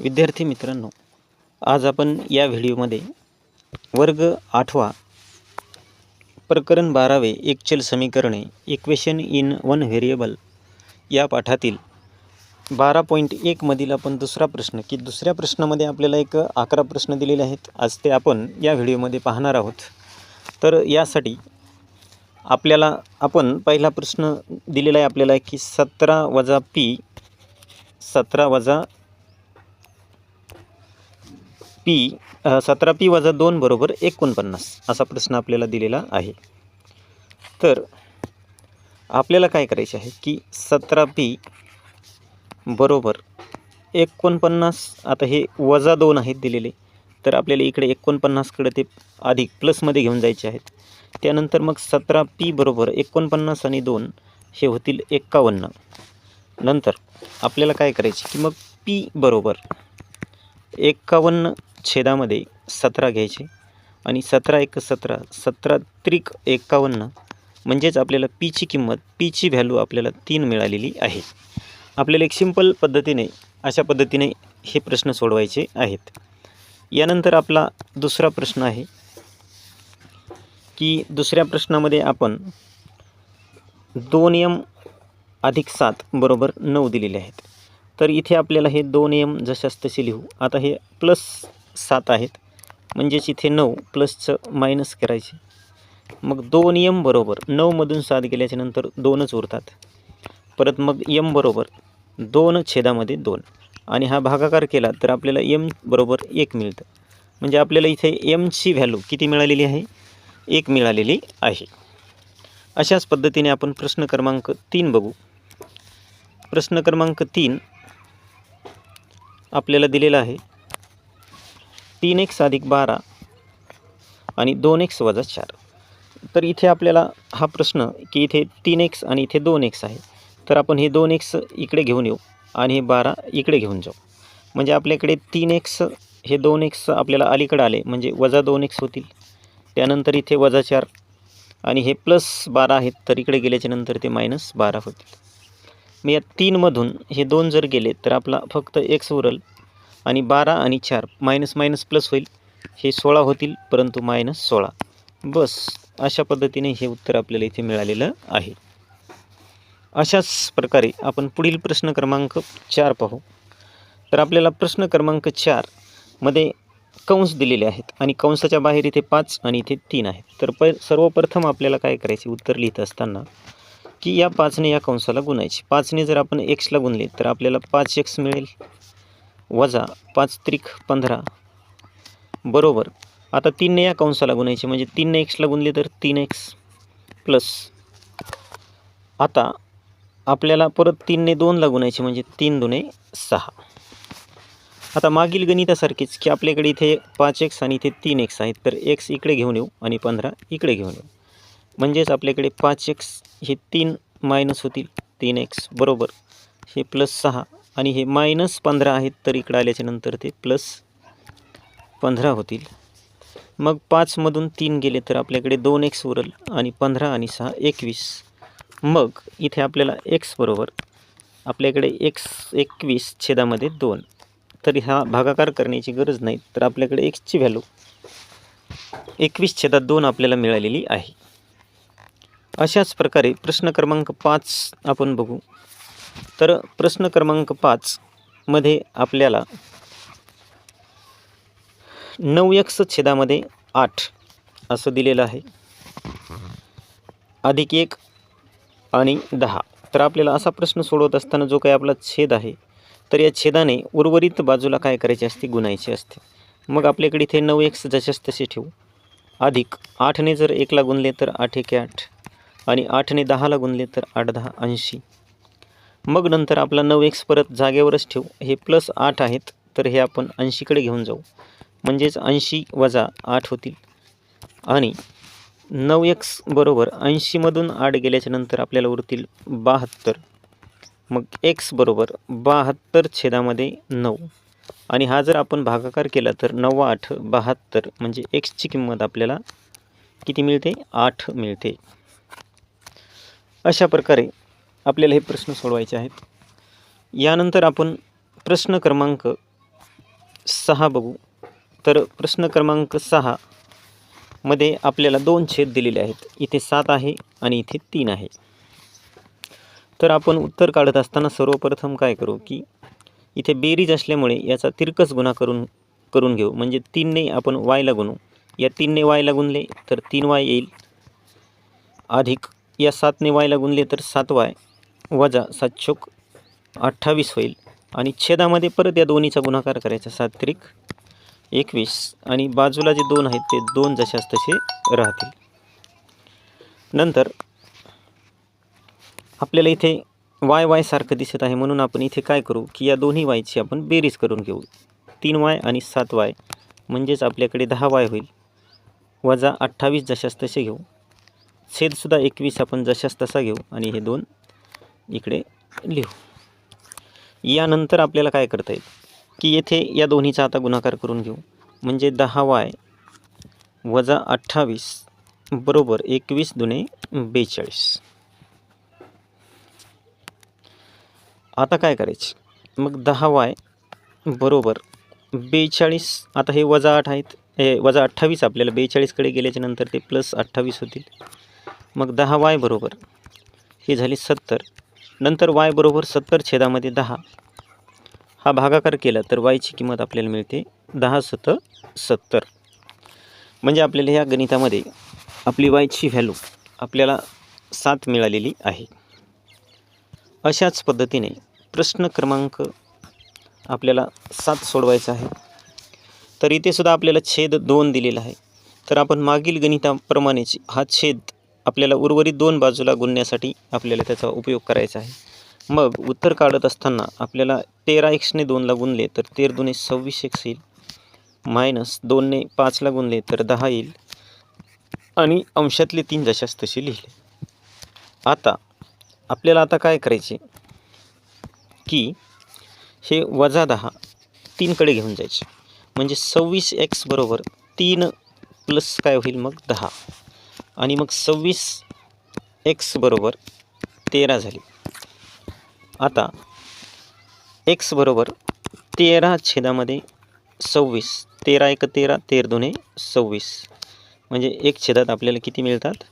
विद्यार्थी मित्रांनो, आज आपण या व्हिडिओमध्ये वर्ग 8वा प्रकरण 12वे एक चल समीकरणे इक्वेशन इन वन व्हेरिएबल या पाठातील 12.1 मधील आपण दुसरा प्रश्न की दुसऱ्या प्रश्नामध्ये आपल्याला 11 प्रश्न दिलेले आहेत. आज ते आपण या व्हिडिओमध्ये पाहणार आहोत. तर यासाठी आपल्याला आपण पहिला प्रश्न दिलेला आहे आपल्याला की 17 p वजा 2 बरोबर 49 असा प्रश्न आपल्याला दिलेला आहे. तर आपल्याला काय करायचे आहे की 17p बरोबर 49. आता हे वजा 2 आहेत दिलेले, तर आपल्याला इकडे 49 कडे ते अधिक प्लसमध्ये घेऊन जायचे आहेत. त्यानंतर मग 17p बरोबर 49 आणि 2 हे होतील 51. नंतर आपल्याला काय करायचे की मग p बरोबर 51 छेदामध्ये 17 घ्यायचे आणि 17 × 17 17 त्रिक 51 म्हणजेच आपल्याला पीची किंमत पीची व्हॅल्यू आपल्याला 3 मिळालेली आहे. आपल्याला एक सिंपल पद्धतीने अशा पद्धतीने हे प्रश्न सोडवायचे आहेत. यानंतर आपला दुसरा प्रश्न आहे की दुसऱ्या प्रश्नामध्ये आपण 2m + 7 बरोबर 9 दिलेले आहेत. तर इथे आपल्याला हे 2m जशास तसे लिहू. आता हे +7 आहेत म्हणजेच इथे 9 प्लसचं मायनस करायचे. मग 2m बरोबर 9 मधून 7 गेल्याच्या नंतर 2च उरतात. परत मग m बरोबर 2 छेदामध्ये 2 आणि हा भागाकार केला तर आपल्याला m बरोबर 1 मिळतं. म्हणजे आपल्याला इथे m ची व्हॅल्यू किती मिळालेली आहे? 1 मिळालेली आहे. अशाच पद्धतीने आपण प्रश्न क्रमांक 3 बघू. प्रश्न क्रमांक 3 आपल्याला दिलेला आहे 3x + 12 आणि 2x + 4. तर इथे आपल्याला हा प्रश्न की इथे 3x आणि इथे 2x आहे. तर आपण हे 2x इकडे घेऊन येऊ आणि हे 12 इकडे घेऊन जाऊ. म्हणजे आपल्याकडे 3x हे 2x आपल्याला अलीकडे आले म्हणजे वजा 2x होतील. त्यानंतर इथे वजा 4 आणि हे +12 आहेत तर इकडे गेल्याच्या नंतर ते -12 होतील. मग या 3 मधून हे 2 जर गेले तर आपला फक्त x उरल आणि 12 आणि 4 मायनस मायनस प्लस होईल. हे 16 होतील परंतु -16. बस अशा पद्धतीने हे उत्तर आपल्याला इथे मिळालेलं आहे. अशाच प्रकारे आपण पुढील प्रश्न क्रमांक 4 पाहू. तर आपल्याला प्रश्न क्रमांक 4 मध्ये कंस दिलेले आहेत आणि कंसाच्या बाहेर इथे 5 आणि इथे 3 आहेत. तर सर्वप्रथम आपल्याला काय करायचे उत्तर लिहित असताना की या 5ने या कंसाला गुणायचे. 5ने जर आपण x ला गुणले तर आपल्याला 5x मिळेल वजा 5 त्रिक 15 बरोबर. आता 3ने या कंसाला गुणायचे म्हणजे 3ने x ला गुणले तर 3x प्लस. आता आपल्याला परत 3ने 2 ला गुणायचे म्हणजे 3 दुणे 6. आता मागील गणितासारखीच की आपल्याकडे इथे 5x आणि इथे 3x आहेत. तर x इकडे घेऊन येऊ आणि 15 इकडे घेऊन येऊ. म्हणजेच आपल्याकडे 5x हे 3 मायनस होतील 3x बरोबर हे +6 आणि हे -15 आहेत तर इकडे आल्याच्या नंतर ते +15 होतील. मग 5 मधून 3 गेले तर आपल्याकडे 2x उरल आणि 15 आणि 6 21. मग इथे आपल्याला x बरोबर आपल्याकडे x 21 छेदामध्ये 2. तरी हा भागाकार करण्याची गरज नाही. तर आपल्याकडे x ची व्हॅल्यू 21/2 आपल्याला मिळालेली आहे. अशाच प्रकारे प्रश्न क्रमांक 5 आपण बघू. तर प्रश्न क्रमांक 5 मध्ये आपल्याला 9x छेदामध्ये 8 असं दिलेलं आहे अधिक 1 आणि 10. तर आपल्याला असा प्रश्न सोडवत असताना जो काही आपला छेद आहे तर या छेदाने उर्वरित बाजूला काय करायचे असते? गुणायचे असते. मग आपल्याकडे इथे 9x जशास तसे ठेवू अधिक 8ने जर 1 ला गुणले तर 8 × 8 आणि 8ने 10 ला गुणले तर 8 × 10 80. मग नंतर आपला 9x परत जागेवरच ठेवू. हे +8 आहेत तर हे आपण 80 कडे घेऊन जाऊ म्हणजेच 80 वजा 8 होतील आणि 9x बरोबर 80 मधून 8 गेल्याच्या नंतर आपल्याला उरतील 72. मग x बरोबर 72 छेदामध्ये 9 आणि हा जर आपण भागाकार केला तर 9×8 72 म्हणजे x ची किंमत आपल्याला किती मिळते? 8 मिळते. अशा प्रकारे आपल्याला हे प्रश्न सोडवायचे आहेत. यानंतर आपण प्रश्न क्रमांक 6 बघू. तर प्रश्न क्रमांक 6 मध्ये आपल्याला 2 छेद दिलेले आहेत. इथे 7 आहे आणि इथे 3 आहे. तर आपण उत्तर काढत असताना सर्वप्रथम काय करू की इथे बेरीज असल्यामुळे याचा तिरकस गुणा करून घेऊ. म्हणजे 3ने आपण वायला गुणू. या 3ने वायला गुणले तर 3y येईल, अधिक या 7ने वायला गुणले तर 7y, वजा 7 चोक 28 होईल. आणि छेदामध्ये परत या दोन्हीचा गुणाकार करायचा. 7 त्रिक 21 आणि बाजूला जे 2 आहेत ते 2 जशास तसे राहतील. नंतर आपल्याला इथे y सारखं दिसत आहे म्हणून आपण इथे काय करू की या दोन्ही yची आपण बेरीज करून घेऊ. 3y आणि 7y म्हणजेच आपल्याकडे 10y होईल, वजा 28 जशास तसे घेऊ. छेदसुद्धा 21 आपण जशास तसा घेऊ आणि हे 2 इकडे लिहू. यानंतर आपल्याला काय करता येईल की येथे या दोन्हीचा आता गुणाकार करून घेऊ. म्हणजे 10y वजा 28 बरोबर 21 दुने 42. आता काय करायचे, मग 10y बरोबर 42. आता हे वजा 8 आहेत, हे वजा 28 आपल्याला 42कडे गेल्याच्या नंतर ते प्लस 28 होतील. मग 10y बरोबर हे झाले 70. नंतर y बरोबर 70 छेदामध्ये 10 हा भागाकार केला तर yची किंमत आपल्याला मिळते 10 7 70. म्हणजे आपल्याला ह्या गणितामध्ये आपली yची व्हॅल्यू आपल्याला 7 मिळालेली आहे. अशाच पद्धतीने प्रश्न क्रमांक आपल्याला 7 सोडवायचा आहे. तर इथे सुद्धा आपल्याला छेद 2 दिलेला आहे. तर आपण मागील गणिताप्रमाणेच हा छेद आपल्याला उर्वरित 2 बाजूला गुणण्यासाठी आपल्याला त्याचा उपयोग करायचा आहे. मग उत्तर काढत असताना आपल्याला 13x ने 2ला गुणले तर 13 दुने 26x येईल, मायनस 2ने 5ला गुणले तर 10 येईल आणि अंशातले 3 जशास तसे लिहिले. आता आपल्याला काय करायचे की हे वजा 10 3कडे घेऊन जायचे. म्हणजे 26x बरोबर 3 प्लस काय होईल मग 10 आणि मग 26x बरोबर 13 झाली. आता x बरोबर 13 छेदामध्ये 26, 13 1 13, 13 दुने 26 म्हणजे 1 छेदात आपल्याला किती मिळतात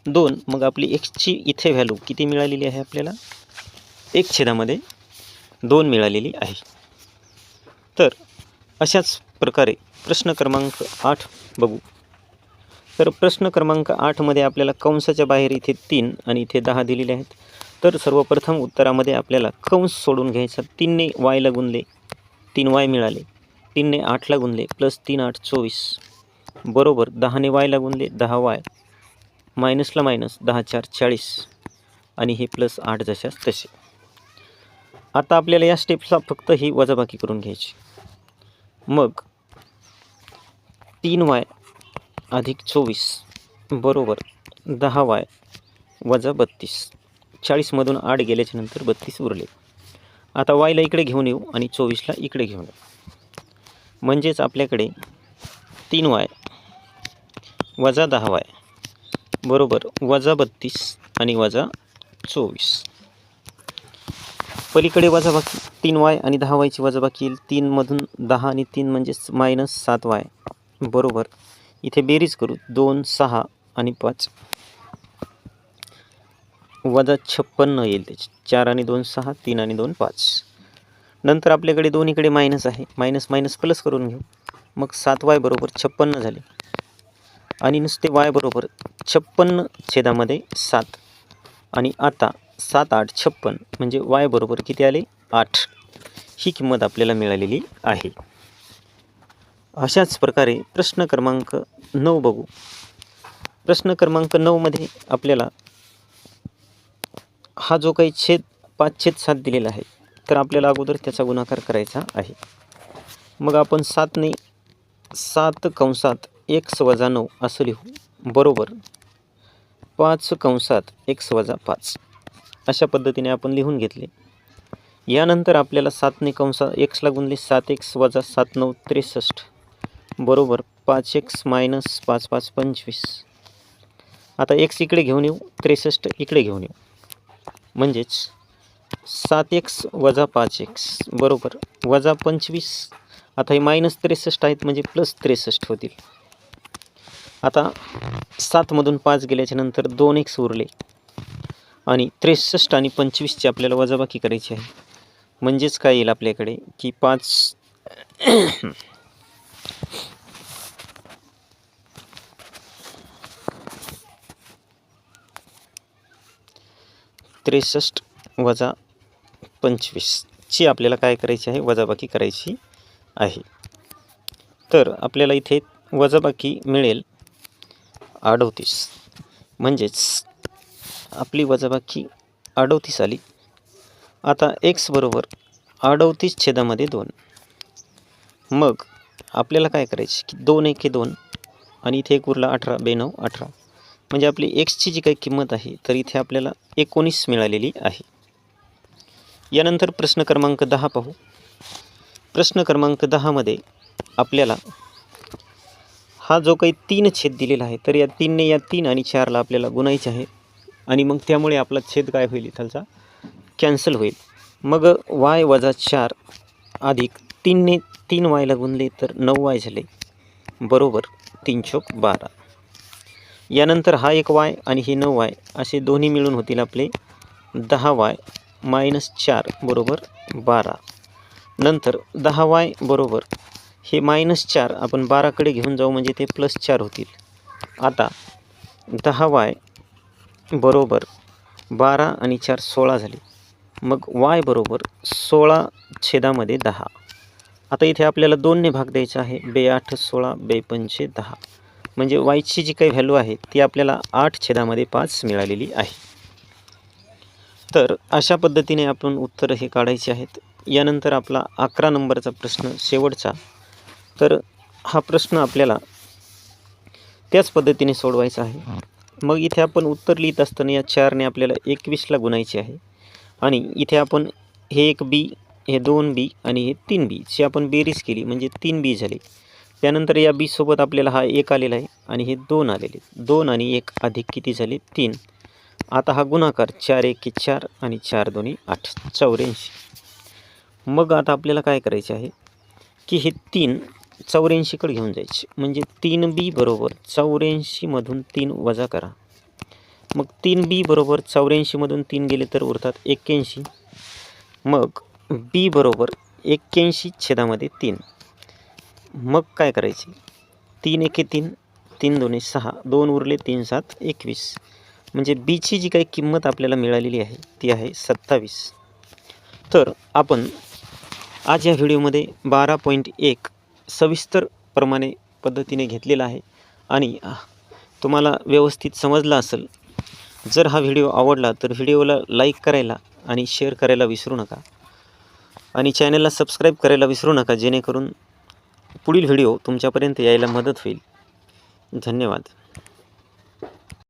2. मग आपली xची इथे व्हॅल्यू किती मिळालेली आहे आपल्याला 1 छेदामध्ये 2 मिळालेली आहे. तर अशाच प्रकारे प्रश्न क्रमांक 8 बघू. तर प्रश्न क्रमांक 8 मध्ये आपल्याला कंसाच्या बाहेर इथे 3 आणि इथे 10 दिलेले आहेत. तर सर्वप्रथम उत्तरामध्ये आपल्याला कंस सोडून घ्यायचा. 3ने yला गुणले 3y मिळाले, 3ने 8ला गुणले प्लस 3 8 24 बरोबर 10ने yला गुणले 10y, मायनसला मायनस 10 4 40 आणि हे प्लस 8 जशास तसे. आता आपल्याला या स्टेपला फक्त ही वजाबाकी करून घ्यायची. मग 3y अधिक 24 बरोबर 10y वजा 32. 40मधून 8 गेल्याच्या नंतर 32 उरले. आता yला इकडे घेऊन येऊ आणि 24ला इकडे घेऊन येऊ. म्हणजेच आपल्याकडे 3y वजा 10y बरोबर वजा 32 आणि वजा 24. पलीकडे वजाबाकी 3y आणि 10yची वजाबाकी येईल. 3मधून 10 आणि 3 म्हणजेच मायनस 7y बरोबर इथे बेरीज करू 2 6 आणि 5 वजा 56 येईल. त्याची 4 आणि 2 6, 3 आणि 2 5. नंतर आपल्याकडे दोन्हीकडे मायनस आहे, मायनस मायनस प्लस करून घेऊ. मग 7y बरोबर 56 झाले आणि नुसते y बरोबर 56 छेदामध्ये 7 आणि आता 7 8 56 म्हणजे y बरोबर किती आले 8. ही किंमत आपल्याला मिळालेली आहे. अशाच प्रकारे प्रश्न क्रमांक 9 बघू. प्रश्न क्रमांक 9 मध्ये आपल्याला हा जो काही छेद 5/7 दिलेला आहे तर आपल्याला अगोदर त्याचा गुणाकार करायचा आहे. मग आपण 7ने 7 कंसात x वजा 9 असं लिहू बरोबर 5 कंसात x वजा 5 अशा पद्धतीने आपण लिहून घेतले. यानंतर आपल्याला 7ने कंसात xला गुणले 7x वजा 7 9 63 बरोबर 5x मायनस 5 5 25. आता x इकडे घेऊन येऊ, 63 इकडे घेऊन येऊ. म्हणजेच 7x वजा 5x बरोबर वजा 25 आता हे -63 आहेत म्हणजे +63 होतील. आता 7मधून 5 गेल्याच्या नंतर 2x उरले आणि 63 आणि 25ची आपल्याला वजाबाकी करायची आहे. म्हणजेच काय येईल आपल्याकडे की 5 63 वजा 25ची आपल्याला काय करायची आहे, वजाबाकी करायची आहे. तर आपल्याला इथे वजाबाकी मिळेल 38. म्हणजेच आपली वजाबाकी 38 आली. आता x बरोबर 38/2. मग आपल्याला काय करायचे की 2 1 2 आणि इथे 1 उरला 18 2 9 18. म्हणजे आपली एक्सची जी काही किंमत आहे तर इथे आपल्याला 19 मिळालेली आहे. यानंतर प्रश्न क्रमांक 10 पाहू. प्रश्न क्रमांक 10मध्ये आपल्याला हा जो काही 3 छेद दिलेला आहे तर या 3ने या 3 आणि 4ला आपल्याला गुणायचे आहे आणि मग त्यामुळे आपला छेद काय होईल, इथलचा कॅन्सल होईल. मग y वजा 4 अधिक 3ने 3y ला गुणले तर 9y झाले बरोबर 3 चौक 12. यानंतर हा एक y आणि हे 9y असे दोन्ही मिळून होतील आपले 10y - 4 बरोबर 12. नंतर 10y बरोबर हे -4 आपण 12कडे घेऊन जाऊ म्हणजे ते +4 होतील. आता 10y बरोबर 12 आणि 4 16 झाले. मग y बरोबर 16/10. आता इथे आपल्याला 2ने भाग द्यायचा आहे. 2 8 16 2 5 10. म्हणजे yची जी काही व्हॅल्यू आहे ती आपल्याला 8/5 मिळालेली आहे. तर अशा पद्धतीने आपण उत्तर हे काढायचे आहेत. यानंतर आपला 11 नंबरचा प्रश्न शेवटचा. तर हा प्रश्न आपल्याला त्याच पद्धतीने सोडवायचा आहे. मग इथे आपण उत्तर लिहित असताना या 4ने आपल्याला 21ला गुणायचे आहे आणि इथे आपण हे 1b, हे 2b आणि हे 3b ची आपण बेरीज केली म्हणजे 3b झाले. त्यानंतर या b सोबत आपल्याला हा 1 आलेला आहे आणि हे 2 आलेले. 2 आणि 1 अधिक किती झाले 3. आता हा गुणाकार 4 1 4 आणि 4 2 8 84. मग आता आपल्याला काय करायचे आहे की हे 3 84कडे घेऊन जायचे म्हणजे 3b बरोबर 84मधून 3 वजा करा. मग 3b बरोबर 84मधून 3 गेले तर उरतात 81. मग b बरोबर 81/3. मग काय करायचे 3 1 3 3 2 6 2 उरले 3 7 21. म्हणजे बीची जी काही किंमत आपल्याला मिळालेली आहे ती आहे 27. तर आपण आज या व्हिडिओमध्ये 12.1 सविस्तर प्रमाणे पद्धतीने घेतलेला आहे आणि तुम्हाला व्यवस्थित समजला असेल. जर हा व्हिडिओ आवडला तर व्हिडिओला लाईक करायला आणि शेअर करायला विसरू नका आणि चॅनलला सबस्क्राईब करायला विसरू नका, जेणेकरून पुढील व्हिडिओ तुमच्यापर्यंत यायला मदत होईल. धन्यवाद.